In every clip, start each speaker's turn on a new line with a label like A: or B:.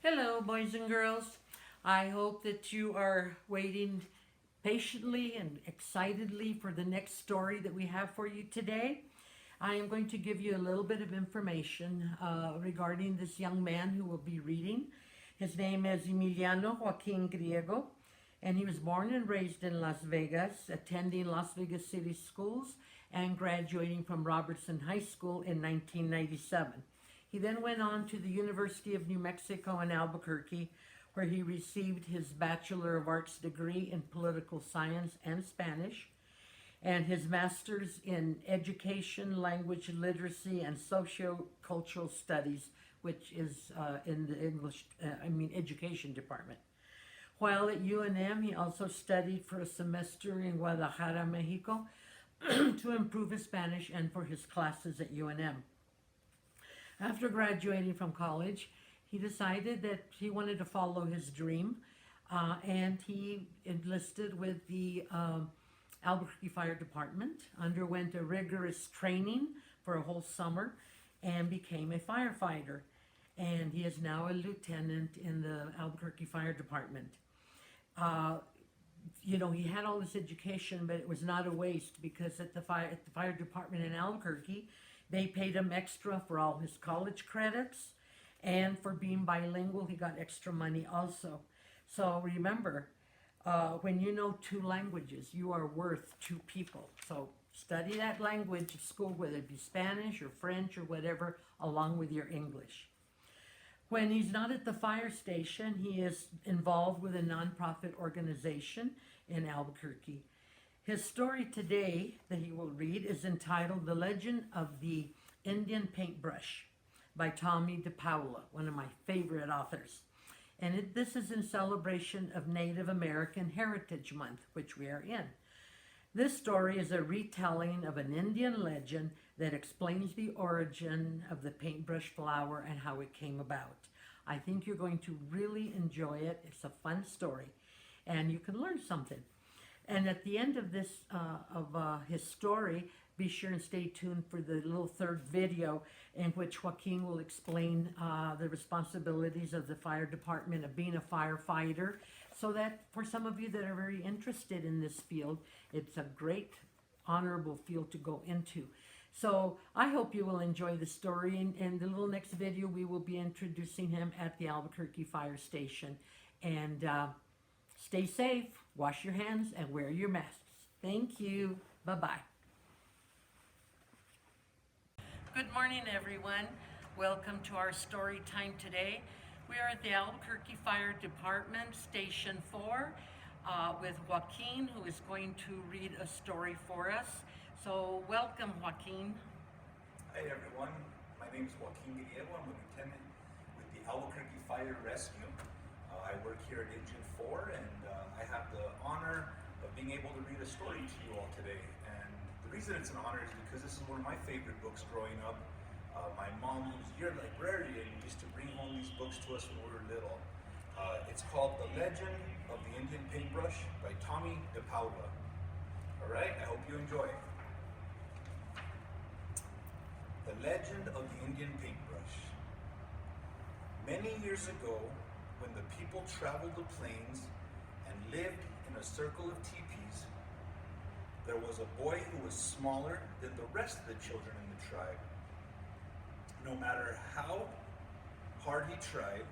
A: Hello, boys and girls. I hope that you are waiting patiently and excitedly for the next story that we have for you today. I am going to give you a little bit of information regarding this young man who will be reading. His name is Emiliano Joaquin Griego, and he was born and raised in Las Vegas, attending Las Vegas City Schools and graduating from Robertson High School in 1997. He then went on to the University of New Mexico in Albuquerque, where he received his Bachelor of Arts degree in Political Science and Spanish, and his Master's in Education, Language Literacy, and Socio-Cultural Studies, which is in the Education Department. While at UNM, he also studied for a semester in Guadalajara, Mexico, to improve his Spanish and for his classes at UNM. After graduating from college, he decided that he wanted to follow his dream, and he enlisted with the Albuquerque Fire Department, underwent a rigorous training for a whole summer, and became a firefighter. And he is now a lieutenant in the Albuquerque Fire Department. He had all this education, but it was not a waste, because at the fire department in Albuquerque, they paid him extra for all his college credits, and for being bilingual, he got extra money also. So remember, when you know two languages, you are worth two people. So study that language at school, whether it be Spanish or French or whatever, along with your English. When he's not at the fire station, he is involved with a nonprofit organization in Albuquerque. His story today that he will read is entitled The Legend of the Indian Paintbrush by Tommie dePaola, one of my favorite authors. And this is in celebration of Native American Heritage Month, which we are in. This story is a retelling of an Indian legend that explains the origin of the paintbrush flower and how it came about. I think you're going to really enjoy it. It's a fun story, and you can learn something. And at the end of this, his story, be sure and stay tuned for the little third video in which Joaquin will explain the responsibilities of the fire department, of being a firefighter, so that for some of you that are very interested in this field, it's a great, honorable field to go into. So I hope you will enjoy the story. In the little next video, we will be introducing him at the Albuquerque Fire Station. And stay safe, wash your hands, and wear your masks. Thank you. Bye-bye. Good morning, everyone. Welcome to our story time today. We are at the Albuquerque Fire Department, Station 4, with Joaquin, who is going to read a story for us. So welcome, Joaquin.
B: Hi, everyone. My name is Joaquin Griego. I'm a lieutenant with the Albuquerque Fire Rescue. I work here at Engine 4, and I have the honor of being able to read a story to you all today. And the reason it's an honor is because this is one of my favorite books growing up. My mom, who's your librarian, used to bring home these books to us when we were little. It's called The Legend of the Indian Paintbrush by Tommie dePaola. All right, I hope you enjoy it. The Legend of the Indian Paintbrush. Many years ago, when the people traveled the plains and lived in a circle of teepees, there was a boy who was smaller than the rest of the children in the tribe. No matter how hard he tried,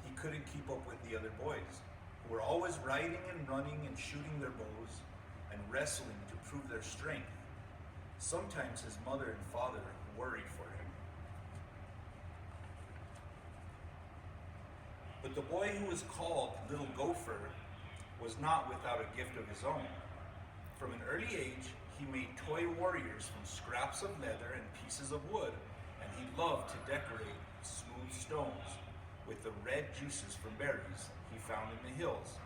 B: he couldn't keep up with the other boys, who were always riding and running and shooting their bows and wrestling to prove their strength. Sometimes his mother and father worried for him. But the boy who was called Little Gopher was not without a gift of his own. From an early age, he made toy warriors from scraps of leather and pieces of wood, and he loved to decorate smooth stones with the red juices from berries he found in the hills.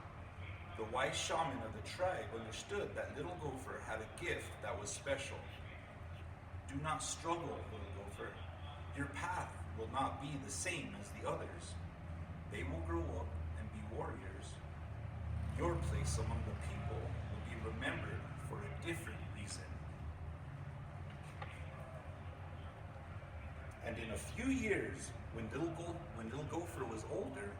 B: The wise shaman of the tribe understood that Little Gopher had a gift that was special. Do not struggle, Little Gopher. Your path will not be the same as the others. They will grow up and be warriors. Your place among the people will be remembered for a different reason. And in a few years, when little Gopher was older,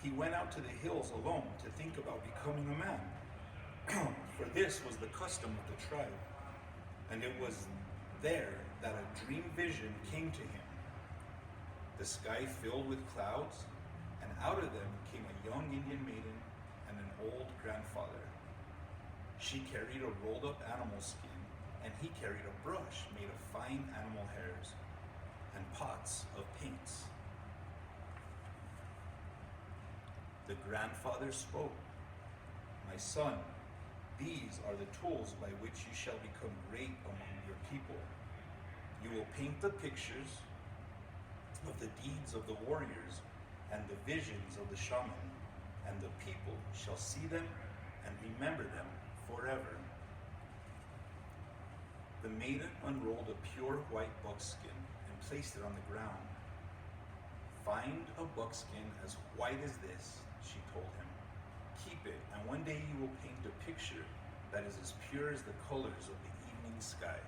B: he went out to the hills alone to think about becoming a man. For this was the custom of the tribe. And it was there that a dream vision came to him. The sky filled with clouds, and out of them came a young Indian maiden and an old grandfather. She carried a rolled up animal skin, and he carried a brush made of fine animal hairs and pots of paints. The grandfather spoke, "My son, these are the tools by which you shall become great among your people. You will paint the pictures of the deeds of the warriors and the visions of the shaman, and the people shall see them and remember them forever." The maiden unrolled a pure white buckskin and placed it on the ground. "Find a buckskin as white as this," she told him. "Keep it, and one day you will paint a picture that is as pure as the colors of the evening sky."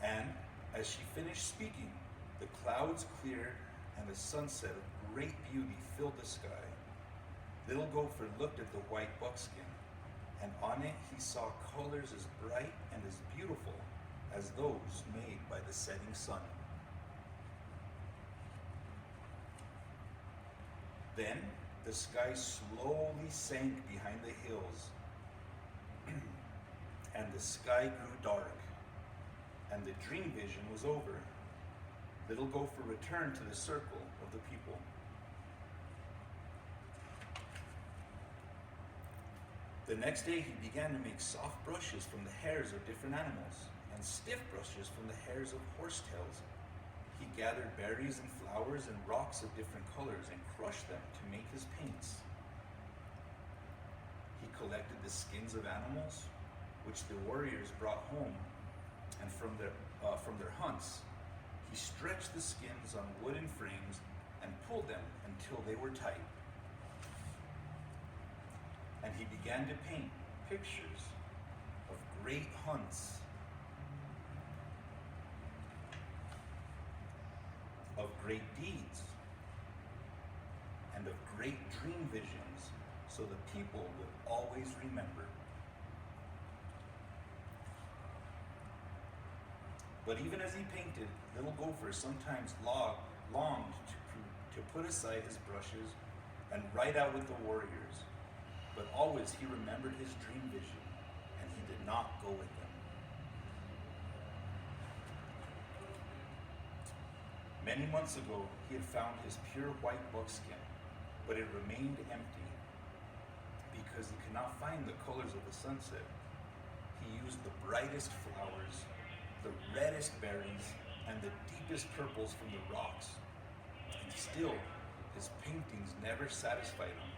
B: And as she finished speaking, the clouds cleared and a sunset of great beauty filled the sky. Little Gopher looked at the white buckskin, and on it he saw colors as bright and as beautiful as those made by the setting sun. Then the sky slowly sank behind the hills, and the sky grew dark, and the dream vision was over. Little Gopher returned to the circle of the people. The next day he began to make soft brushes from the hairs of different animals, and stiff brushes from the hairs of horsetails. He gathered berries and flowers and rocks of different colors and crushed them to make his paints. He collected the skins of animals, which the warriors brought home, and from their hunts, he stretched the skins on wooden frames and pulled them until they were tight. And he began to paint pictures of great hunts, of great deeds, and of great dream visions, so the people would always remember. But even as he painted, Little Gopher sometimes longed to put aside his brushes and ride out with the warriors. But always he remembered his dream vision, and he did not go with them. Many months ago, he had found his pure white buckskin, but it remained empty because he could not find the colors of the sunset. He used the brightest flowers, the reddest berries, and the deepest purples from the rocks. And still, his paintings never satisfied him.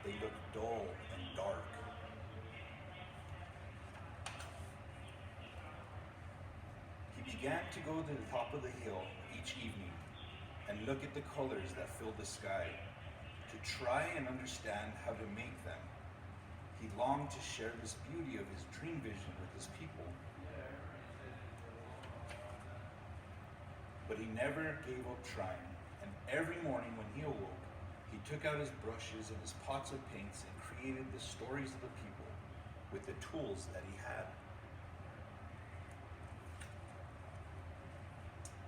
B: They looked dull and dark. He began to go to the top of the hill each evening and look at the colors that filled the sky, to try and understand how to make them. He longed to share this beauty of his dream vision with his people. But he never gave up trying, and every morning when he awoke, he took out his brushes and his pots of paints and created the stories of the people with the tools that he had.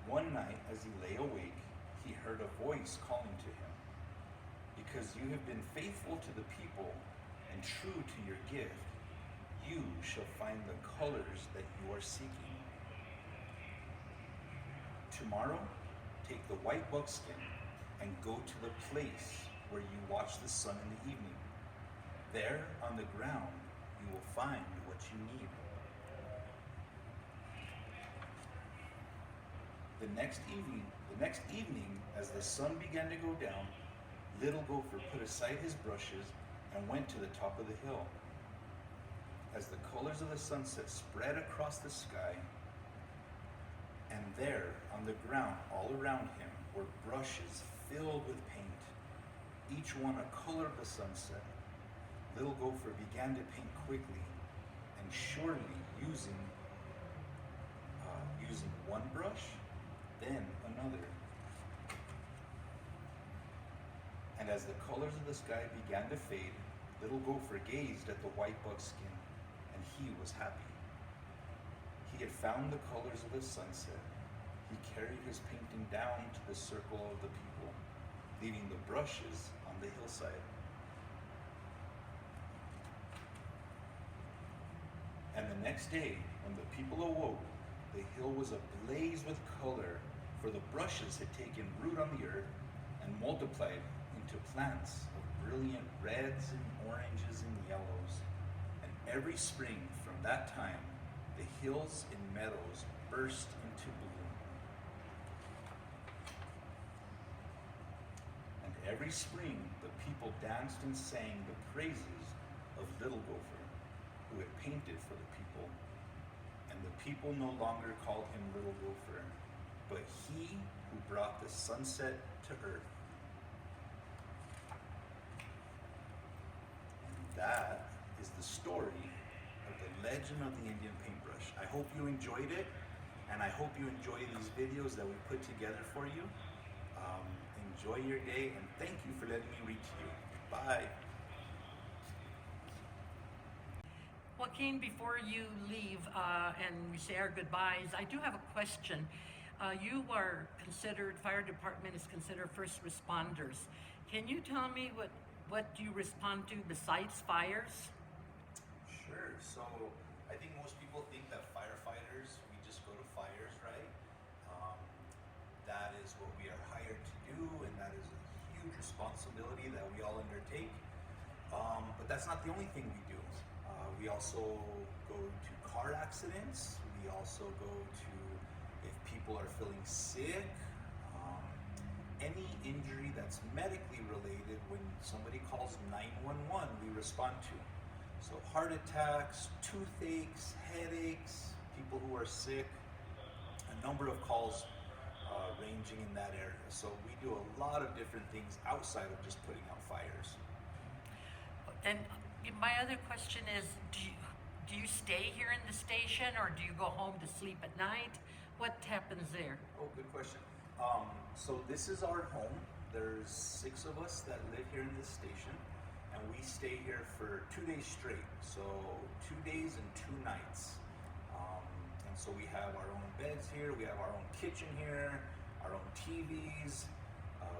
B: One night, as he lay awake, he heard a voice calling to him, "Because you have been faithful to the people and true to your gift, you shall find the colors that you are seeking. Tomorrow, take the white buckskin and go to the place where you watch the sun in the evening. There, on the ground, you will find what you need." The next evening, as the sun began to go down, Little Gopher put aside his brushes and went to the top of the hill. As the colors of the sunset spread across the sky, and there, on the ground all around him, were brushes filled with paint, each one a color of the sunset. Little Gopher began to paint quickly and surely, using using one brush, then another. And as the colors of the sky began to fade, little Gopher gazed at the white buckskin, and he was happy. He had found the colors of the sunset. He carried his painting down to the circle of the people, leaving the brushes on the hillside. And the next day, when the people awoke, the hill was ablaze with color, for the brushes had taken root on the earth and multiplied into plants of brilliant reds and oranges and yellows. And every spring from that time, the hills and meadows burst into bloom. And every spring, the people danced and sang the praises of Little Gopher, who had painted for the people. And the people no longer called him Little Gopher, but he who brought the sunset to earth. And that is the story of the legend of the Indian Paintbrush. I hope you enjoyed it, and I hope you enjoy these videos that we put together for you. Enjoy your day, and thank you for letting me read to you. Bye.
A: Joaquin, before you leave and we say our goodbyes, I do have a question. You are considered, fire department is considered first responders. Can you tell me what you respond to besides fires?
B: Sure. So I think most people think that firefighters, we just go to fires, right? That is what we are hired to do, and that is a huge responsibility that we all undertake. But that's not the only thing we do. We also go to car accidents. We also go to, if people are feeling sick, any injury that's medically related, when somebody calls 911, we respond to. So heart attacks, toothaches, headaches, people who are sick, a number of calls ranging in that area. So we do a lot of different things outside of just putting out fires.
A: And my other question is, do you stay here in the station, or do you go home to sleep at night? What happens there?
B: Oh, good question. So this is our home. There's 6 of us that live here in this station, and we stay here for 2 days straight. So 2 days and 2 nights. And so we have our own beds here, we have our own kitchen here, our own TVs.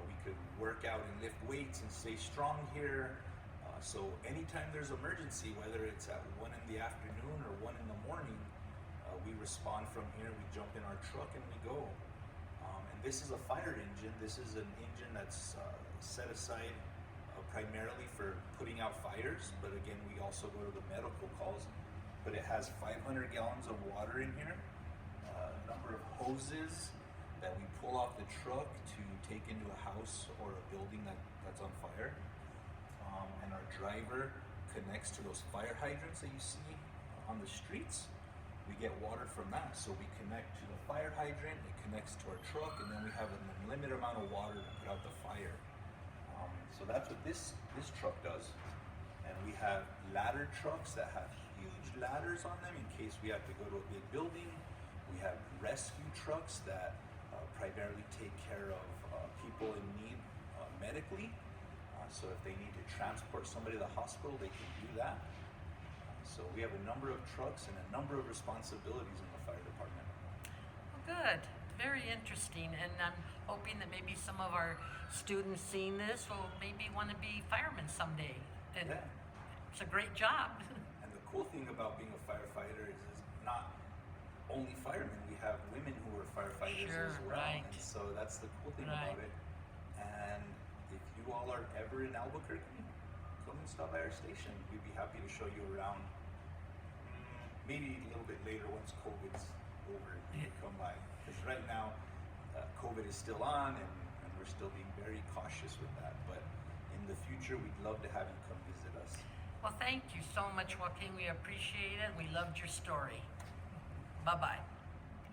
B: We could work out and lift weights and stay strong here. So anytime there's emergency, whether it's at 1 in the afternoon or 1 in the morning, we respond from here. We jump in our truck and we go. And this is a fire engine. This is an engine that's set aside primarily for putting out fires, but again, we also go to the medical calls. But it has 500 gallons of water in here, a number of hoses that we pull off the truck to take into a house or a building that's on fire. And our driver connects to those fire hydrants that you see on the streets. We get water from that, so we connect to the fire hydrant, it connects to our truck, and then we have an unlimited amount of water to put out the fire. So that's what this truck does. And we have ladder trucks that have huge ladders on them in case we have to go to a big building. We have rescue trucks that primarily take care of people in need medically. So if they need to transport somebody to the hospital, they can do that. So we have a number of trucks and a number of responsibilities in the fire department.
A: Well, good. Very interesting. And I'm hoping that maybe some of our students seeing this will maybe want to be firemen someday. And
B: Yeah.
A: it's a great job.
B: And the cool thing about being a firefighter is not only firemen, we have women who are firefighters
A: Sure,
B: as well.
A: right.
B: And so that's the cool thing
A: Right.
B: about it. And if you all are ever in Albuquerque, come and stop by our station. We'd be happy to show you around. Maybe a little bit later once COVID's over, you can come by. Because right now, COVID is still on, and we're still being very cautious with that. But in the future, we'd love to have you come visit us.
A: Well, thank you so much, Joaquin. We appreciate it. We loved your story. Bye-bye.